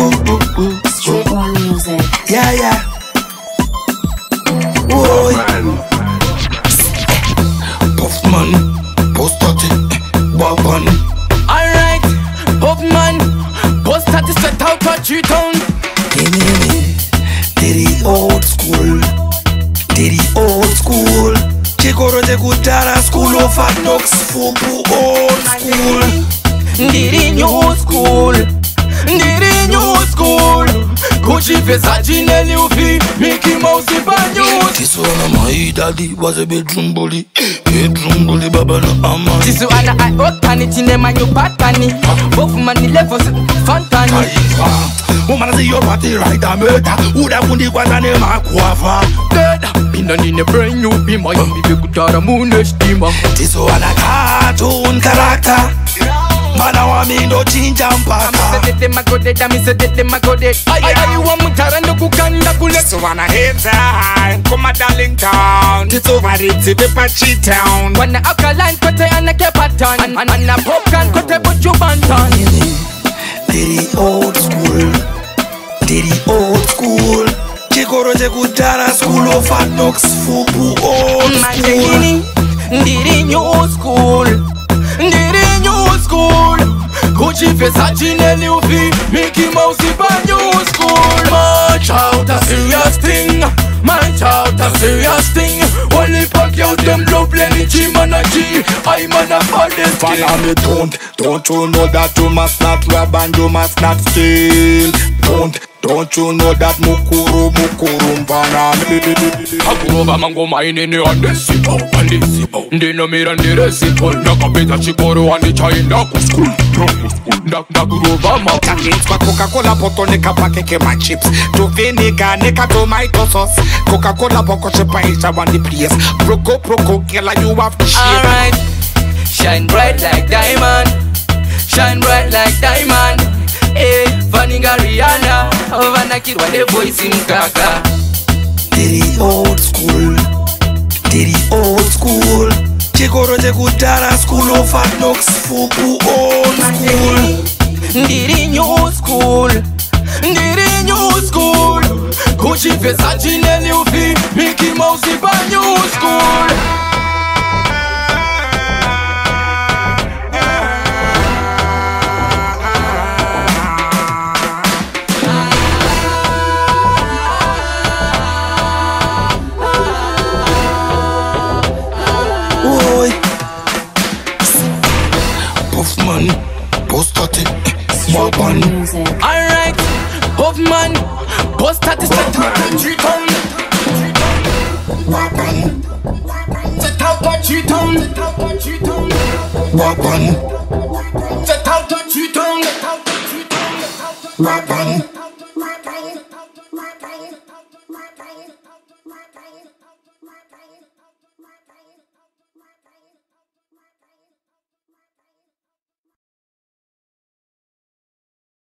Straight one music. Yeah, yeah. Boy. Puffman, post-party, Bobban. Alright, Puffman, post-party set out a G-Town. Diddy old school, Diddy old school. Chikoro de Gudara school of hard knocks, Fubu old school. Diddy new school, Diddy new school. Gucci Versace Nelly Ufi, Mickey Mouse in new. This one of my daddy was a bedroom bully, baba no ama. This one I hot panny, in my new bad panny. Both money levels, fun panny. Woman see your party right a murder. Woulda kundi kwa tane makuafa. Dead, pinna in a brand new be my baby Gudara moon steamer. This one a cartoon character. Mana wa mi ndo chinja mpaka. Mse magode, mse magode. Ay wa mutarando kukanda kule. This one a hit time, come a darling town. It's over it, the Pachi town. When the alkaline kote ana kepatan, and a popcorn kote buju bantan. Diddy old school, Diddy old school. Chikoro de Gudara school of hard knocks, Fubu old school. Diddy new school, Diddy new school. Gucci Versace Nelly Ufi, Mickey Mouse in new school. March out a serious thing, march out a serious thing. Only pack out them love Lenny G man a G. I man a hardest king. Follow me, don't you know that you must not rob and you must not steal? Don't you know that mukuru mpana me? Akuroba mango maini on the sipo, on the sipo. Ndino mira ndire sipo. Nakapita chikoro on the China school. Nakuroba mango. Takins kwa Coca-Cola poto nika pakeke my chips. To vinegar nika tomato sauce. Coca-Cola boko chepa isha one the place. Proko, killer you have to share. Alright, shine bright like diamond, shine bright like diamond. Eh, Vaninga Rihanna, Vanakirwa the voice in Kaka. Diddy old school, Diddy old school. Chikoro de Gudara school of hard knocks, Fubu old school. Diddy new school, Diddy new school. Gucci Versace Nelly Ufi, Mickey Mouse in new school. Puffman, post-party, Bobban. Alright, Puffman, post-party, set out a G-Town. Set out a G-Town. Bobban. Set out a G-Town. Bobban.